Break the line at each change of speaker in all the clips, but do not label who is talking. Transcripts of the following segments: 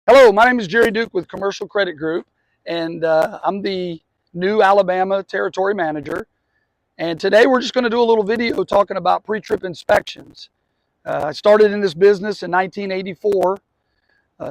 Hello, my name is Jerry Duke with Commercial Credit Group, and I'm the new Alabama Territory Manager. And today we're just going to do a little video talking about pre-trip inspections. I started in this business in 1984,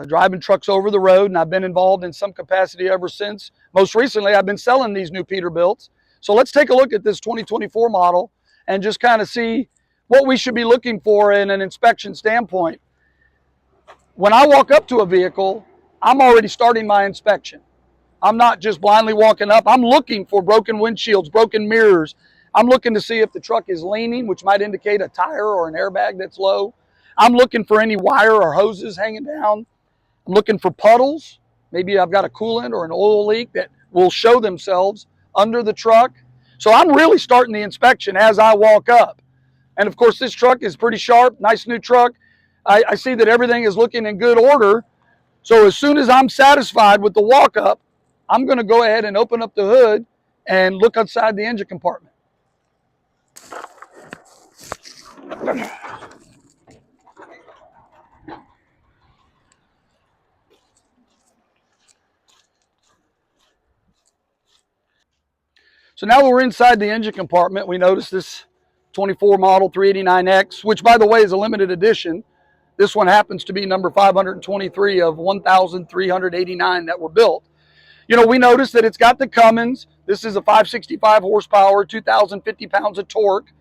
driving trucks over the road, and I've been involved in some capacity ever since. Most recently, I've been selling these new Peterbilts. So let's take a look at this 2024 model and just kind of see what we should be looking for in an inspection standpoint. When I walk up to a vehicle, I'm already starting my inspection. I'm not just blindly walking up. I'm looking for broken windshields, broken mirrors. I'm looking to see if the truck is leaning, which might indicate a tire or an airbag that's low. I'm looking for any wire or hoses hanging down. I'm looking for puddles. Maybe I've got a coolant or an oil leak that will show themselves under the truck. So I'm really starting the inspection as I walk up. And of course, this truck is pretty sharp, nice new truck. I see that everything is looking in good order. So as soon as I'm satisfied with the walk up, I'm going to go ahead and open up the hood and look outside the engine compartment. So now that we're inside the engine compartment, we notice this 24 model 389X, which by the way is a limited edition. This one happens to be number 523 of 1,389 that were built. You know, we noticed that it's got the Cummins. This is a 565 horsepower, 2,050 pounds of torque,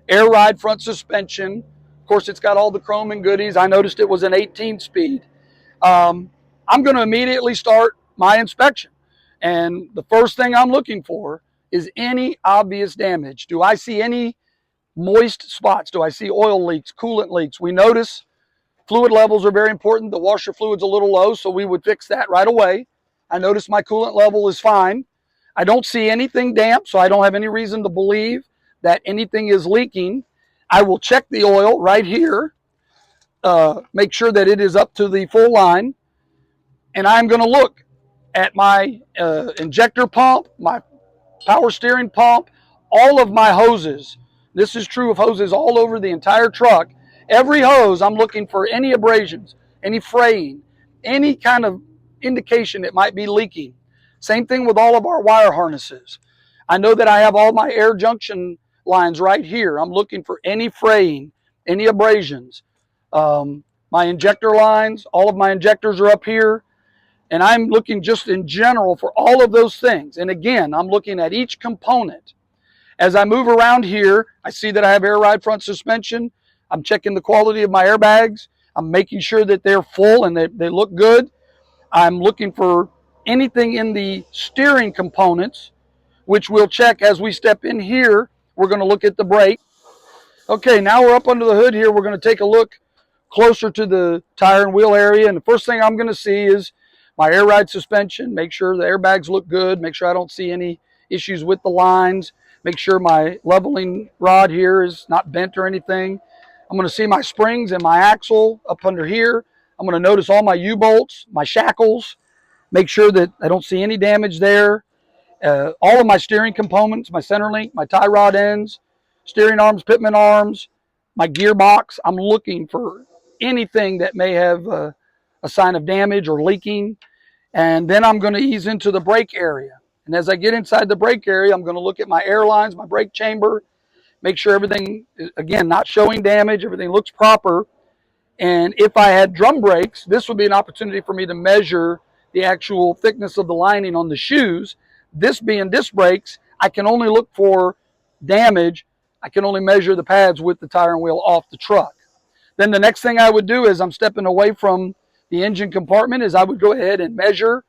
air ride front suspension. Of course, it's got all the chrome and goodies. I noticed it was an 18-speed. I'm going to immediately start my inspection. And the first thing I'm looking for is any obvious damage. Do I see any moist spots? Do I see oil leaks, coolant leaks? We notice fluid levels are very important. The washer fluid's a little low, so we would fix that right away. I notice my coolant level is fine. I don't see anything damp, so I don't have any reason to believe that anything is leaking. I will check the oil right here, make sure that it is up to the full line, and I'm going to look at my injector pump, my power steering pump, all of my hoses. This is true of hoses all over the entire truck. Every hose, I'm looking for any abrasions, any fraying, any kind of indication it might be leaking. Same thing with all of our wire harnesses. I know that I have all my air junction lines right here. I'm looking for any fraying, any abrasions. My injector lines, all of my injectors are up here. And I'm looking just in general for all of those things. And again, I'm looking at each component. As I move around here, I see that I have air ride front suspension. I'm checking the quality of my airbags. I'm making sure that they're full and they look good. I'm looking for anything in the steering components, which we'll check as we step in here. We're going to look at the brake. Okay, now we're up under the hood here. We're going to take a look closer to the tire and wheel area. And the first thing I'm going to see is my air ride suspension. Make sure the airbags look good. Make sure I don't see any issues with the lines. Make sure my leveling rod here is not bent or anything. I'm going to see my springs and my axle up under here. I'm going to notice all my U-bolts, my shackles. Make sure that I don't see any damage there. All of my steering components, my center link, my tie rod ends, steering arms, pitman arms, my gearbox. I'm looking for anything that may have a sign of damage or leaking. And then I'm going to ease into the brake area. And as I get inside the brake area, I'm going to look at my air lines, my brake chamber, make sure everything, again, not showing damage, everything looks proper. And if I had drum brakes, this would be an opportunity for me to measure the actual thickness of the lining on the shoes. This being disc brakes, I can only look for damage. I can only measure the pads with the tire and wheel off the truck. Then the next thing I would do as I'm stepping away from the engine compartment is I would go ahead and measure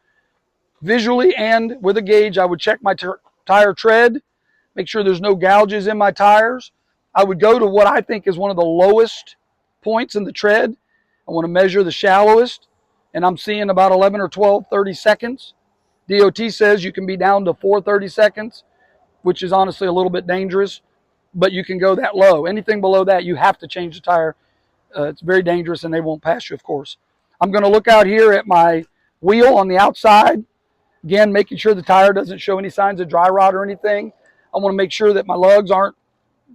visually and with a gauge. I would check my tire tread, make sure there's no gouges in my tires. I would go to what I think is one of the lowest points in the tread. I want to measure the shallowest, and I'm seeing about 11 or 12, 30 seconds. DOT says you can be down to 430 seconds, which is honestly a little bit dangerous, but you can go that low. Anything below that, you have to change the tire. It's very dangerous, and they won't pass you, of course. I'm going to look out here at my wheel on the outside. Again, making sure the tire doesn't show any signs of dry rot or anything. I want to make sure that my lugs aren't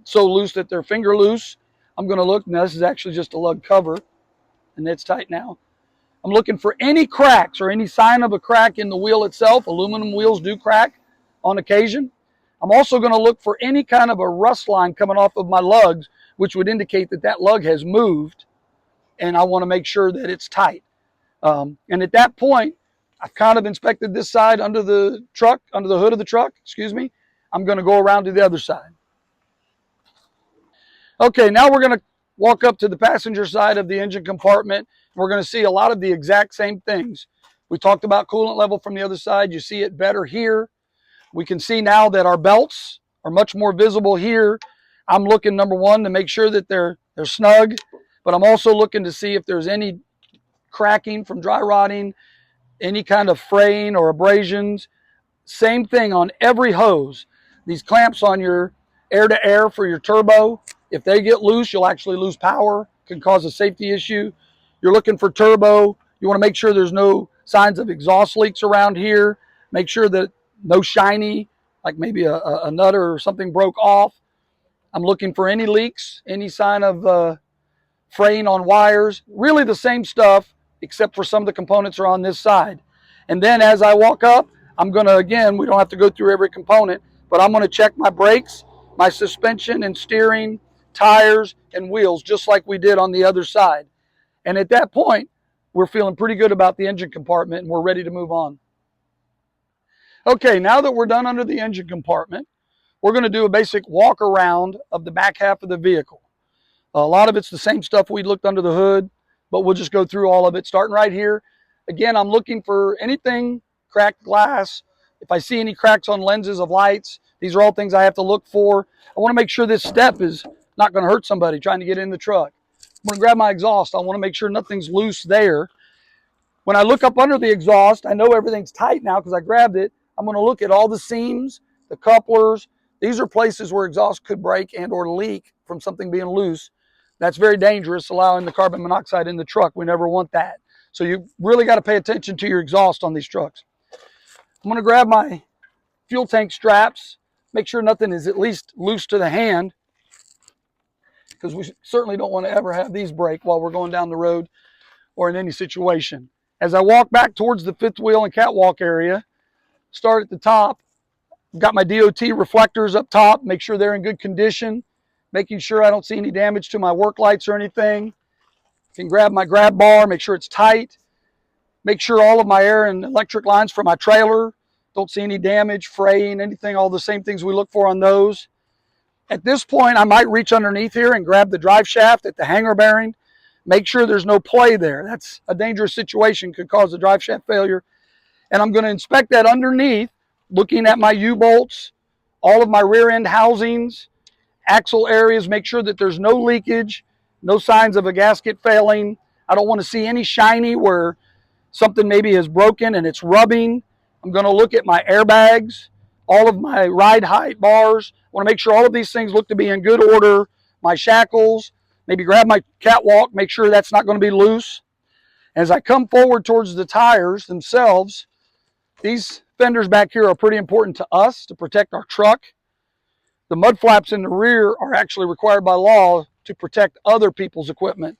so loose that they're finger loose. I'm going to look. Now, this is actually just a lug cover, and it's tight now. I'm looking for any cracks or any sign of a crack in the wheel itself. Aluminum wheels do crack on occasion. I'm also going to look for any kind of a rust line coming off of my lugs, which would indicate that that lug has moved, and I want to make sure that it's tight. And at that point, I've kind of inspected this side under the truck, under the hood of the truck, excuse me. I'm going to go around to the other side. Okay, now we're going to walk up to the passenger side of the engine compartment. We're going to see a lot of the exact same things. We talked about coolant level from the other side. You see it better here. We can see now that our belts are much more visible here. I'm looking, number one, to make sure that they're snug, but I'm also looking to see if there's any cracking from dry rotting, any kind of fraying or abrasions. Same thing on every hose. These clamps on your air-to-air for your turbo, if they get loose, you'll actually lose power, can cause a safety issue. You're looking for turbo. You want to make sure there's no signs of exhaust leaks around here. Make sure that no shiny, like maybe a nut or something broke off. I'm looking for any leaks, any sign of fraying on wires. Really the same stuff, except for some of the components are on this side. And then as I walk up, I'm going to, again, we don't have to go through every component, but I'm going to check my brakes, my suspension and steering, tires, and wheels, just like we did on the other side. And at that point, we're feeling pretty good about the engine compartment and we're ready to move on. Okay, now that we're done under the engine compartment, we're going to do a basic walk around of the back half of the vehicle. A lot of it's the same stuff we looked under the hood, but we'll just go through all of it, starting right here. Again, I'm looking for anything, cracked glass. If I see any cracks on lenses of lights, these are all things I have to look for. I want to make sure this step is not going to hurt somebody trying to get in the truck. I'm going to grab my exhaust. I want to make sure nothing's loose there. When I look up under the exhaust, I know everything's tight now because I grabbed it. I'm going to look at all the seams, the couplers. These are places where exhaust could break and or leak from something being loose. That's very dangerous, allowing the carbon monoxide in the truck. We never want that. So you really got to pay attention to your exhaust on these trucks. I'm going to grab my fuel tank straps, make sure nothing is at least loose to the hand, because we certainly don't want to ever have these break while we're going down the road or in any situation. As I walk back towards the fifth wheel and catwalk area, start at the top. I've got my DOT reflectors up top, make sure they're in good condition, making sure I don't see any damage to my work lights or anything. I can grab my grab bar, make sure it's tight. Make sure all of my air and electric lines for my trailer, don't see any damage, fraying, anything, all the same things we look for on those. At this point, I might reach underneath here and grab the drive shaft at the hanger bearing. Make sure there's no play there. That's a dangerous situation, could cause a drive shaft failure. And I'm going to inspect that underneath, looking at my U-bolts, all of my rear end housings, axle areas, make sure that there's no leakage, no signs of a gasket failing. I don't want to see any shiny where something maybe is broken and it's rubbing. I'm going to look at my airbags, all of my ride height bars. I want to make sure all of these things look to be in good order. My shackles, maybe grab my catwalk, make sure that's not going to be loose. As I come forward towards the tires themselves, these fenders back here are pretty important to us to protect our truck. The mud flaps in the rear are actually required by law to protect other people's equipment.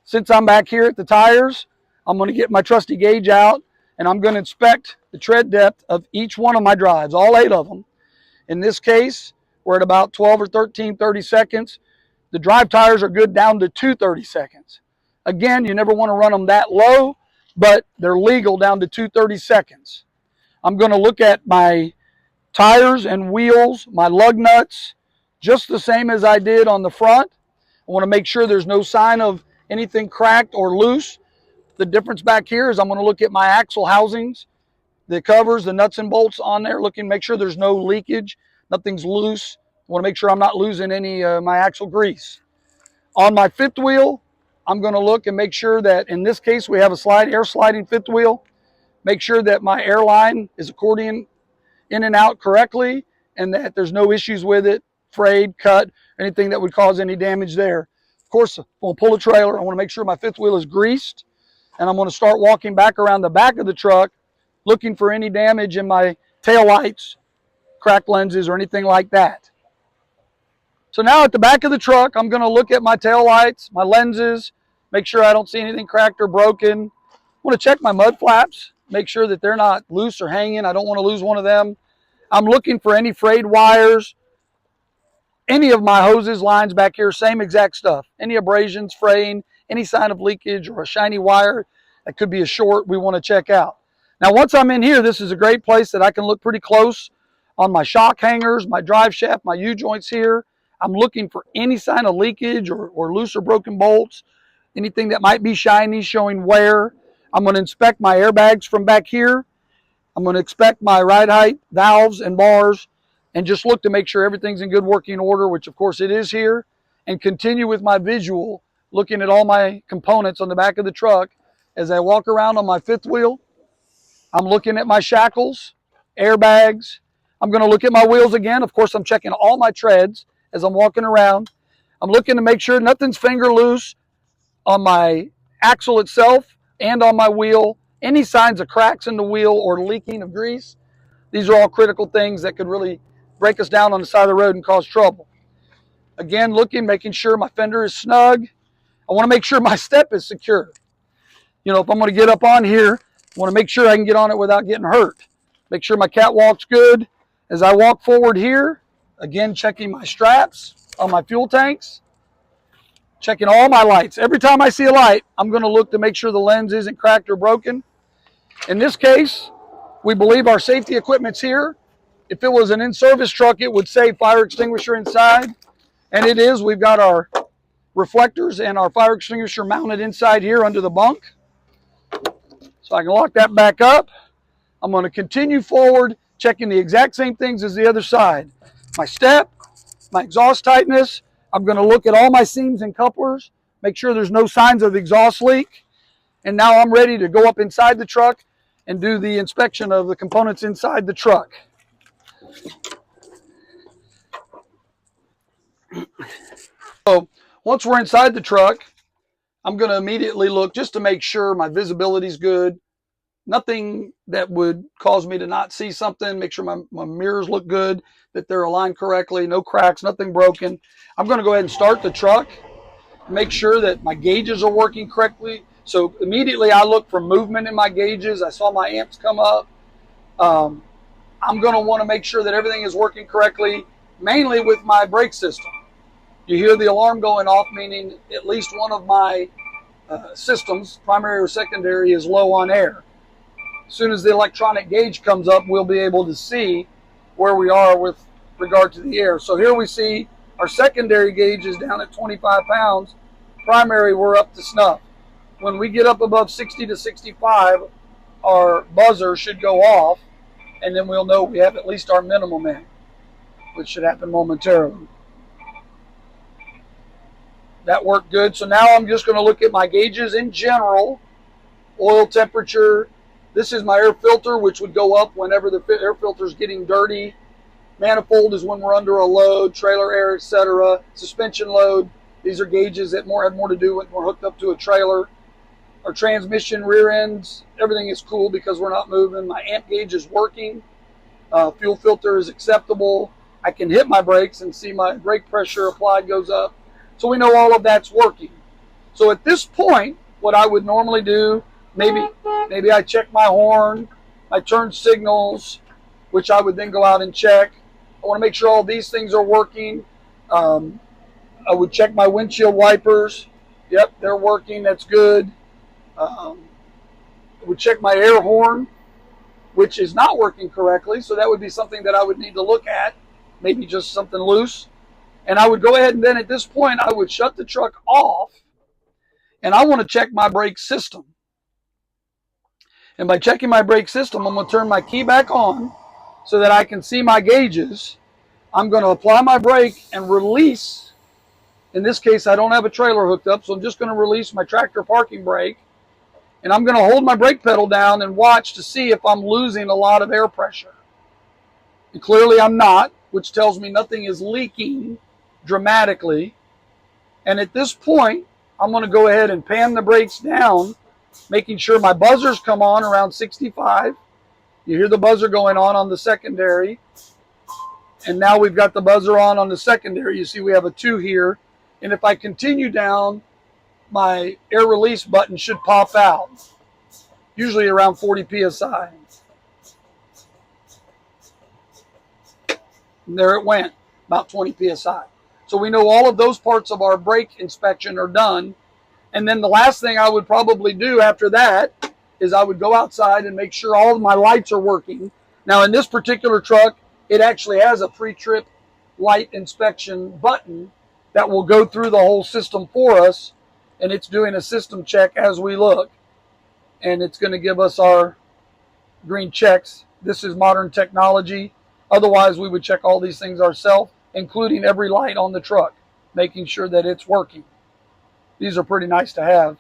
Since I'm back here at the tires, I'm going to get my trusty gauge out and I'm going to inspect the tread depth of each one of my drives, all 8 of them. In this case, we're at about 12 or 13, 30 seconds. The drive tires are good down to 2 30 seconds. Again, you never want to run them that low, but they're legal down to 2 30 seconds. I'm going to look at my tires and wheels, my lug nuts, just the same as I did on the front. I want to make sure there's no sign of anything cracked or loose. The difference back here is I'm going to look at my axle housings, the covers, the nuts and bolts on there, make sure there's no leakage, nothing's loose. I want to make sure I'm not losing any my axle grease. On my fifth wheel, I'm going to look and make sure that, in this case, we have a air sliding fifth wheel. Make sure that my air line is accordion in and out correctly and that there's no issues with it, frayed, cut, anything that would cause any damage there. Of course, we'll pull a trailer. I want to make sure my fifth wheel is greased, and I'm going to start walking back around the back of the truck looking for any damage in my tail lights, cracked lenses, or anything like that. So now at the back of the truck, I'm going to look at my tail lights, my lenses, make sure I don't see anything cracked or broken. I want to check my mud flaps, make sure that they're not loose or hanging. I don't want to lose one of them. I'm looking for any frayed wires. Any of my hoses, lines back here, same exact stuff. Any abrasions, fraying, any sign of leakage or a shiny wire that could be a short, we want to check out. Now, once I'm in here, this is a great place that I can look pretty close on my shock hangers, my drive shaft, my U-joints here. I'm looking for any sign of leakage or loose or broken bolts, anything that might be shiny, showing wear. I'm going to inspect my airbags from back here. I'm going to inspect my ride height, valves, and bars, and just look to make sure everything's in good working order, which of course it is here, and continue with my visual, looking at all my components on the back of the truck. As I walk around on my fifth wheel, I'm looking at my shackles, airbags. I'm going to look at my wheels again. Of course, I'm checking all my treads as I'm walking around. I'm looking to make sure nothing's finger loose on my axle itself and on my wheel. Any signs of cracks in the wheel or leaking of grease, these are all critical things that could really break us down on the side of the road and cause trouble. Again, looking, making sure my fender is snug. I want to make sure my step is secure. You know, if I'm going to get up on here, I want to make sure I can get on it without getting hurt. Make sure my catwalk's good. As I walk forward here, again, checking my straps on my fuel tanks, checking all my lights. Every time I see a light, I'm going to look to make sure the lens isn't cracked or broken. In this case, we believe our safety equipment's here. If it was an in-service truck, it would say fire extinguisher inside, and it is. We've got our reflectors and our fire extinguisher mounted inside here under the bunk. So I can lock that back up. I'm going to continue forward, checking the exact same things as the other side. My step, my exhaust tightness. I'm going to look at all my seams and couplers, make sure there's no signs of exhaust leak. And now I'm ready to go up inside the truck and do the inspection of the components inside the truck. So once we're inside the truck, I'm going to immediately look just to make sure my visibility is good. Nothing that would cause me to not see something. Make sure my mirrors look good, that they're aligned correctly, no cracks, nothing broken. I'm going to go ahead and start the truck, make sure that my gauges are working correctly. So immediately I look for movement in my gauges. I saw my amps come up. I'm going to want to make sure that everything is working correctly, mainly with my brake system. You hear the alarm going off, meaning at least one of my systems, primary or secondary, is low on air. As soon as the electronic gauge comes up, we'll be able to see where we are with regard to the air. So here we see our secondary gauge is down at 25 pounds. Primary, we're up to snuff. When we get up above 60 to 65, our buzzer should go off, and then we'll know we have at least our minimum in, which should happen momentarily. That worked good. So now I'm just going to look at my gauges in general. Oil temperature. This is my air filter, which would go up whenever the air filter is getting dirty. Manifold is when we're under a load, trailer air, etc. Suspension load. These are gauges that have more to do when we're hooked up to a trailer. Our transmission, rear ends, everything is cool because we're not moving. My amp gauge is working. Fuel filter is acceptable. I can hit my brakes and see my brake pressure applied goes up. So we know all of that's working. So at this point, what I would normally do, maybe I check my horn, my turn signals, which I would then go out and check. I want to make sure all these things are working. I would check my windshield wipers. Yep, they're working. That's good. I would check my air horn, which is not working correctly. So that would be something that I would need to look at. Maybe just something loose. And I would go ahead and then at this point, I would shut the truck off. And I want to check my brake system. And by checking my brake system, I'm going to turn my key back on so that I can see my gauges. I'm going to apply my brake and release. In this case, I don't have a trailer hooked up, so I'm just going to release my tractor parking brake. And I'm going to hold my brake pedal down and watch to see if I'm losing a lot of air pressure. And clearly I'm not, which tells me nothing is leaking dramatically. And at this point, I'm going to go ahead and pan the brakes down, making sure my buzzers come on around 65. You hear the buzzer going on the secondary. And now we've got the buzzer on the secondary. You see we have a 2 here. And if I continue down my air release button should pop out, usually around 40 psi. And there it went, about 20 psi. So we know all of those parts of our brake inspection are done. And then the last thing I would probably do after that is I would go outside and make sure all of my lights are working. Now in this particular truck, it actually has a pre-trip light inspection button that will go through the whole system for us, and it's doing a system check as we look, and it's going to give us our green checks. This is modern technology. Otherwise we would check all these things ourselves, including every light on the truck, making sure that it's working. These are pretty nice to have.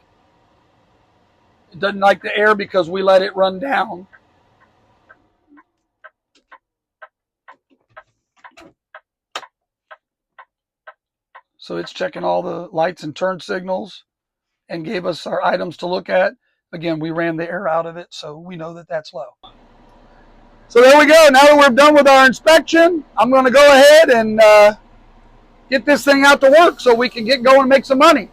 It doesn't like the air because we let it run down. So it's checking all the lights and turn signals and gave us our items to look at. Again, we ran the air out of it, so we know that that's low. So there we go. Now that we're done with our inspection, I'm going to go ahead and get this thing out to work so we can get going and make some money.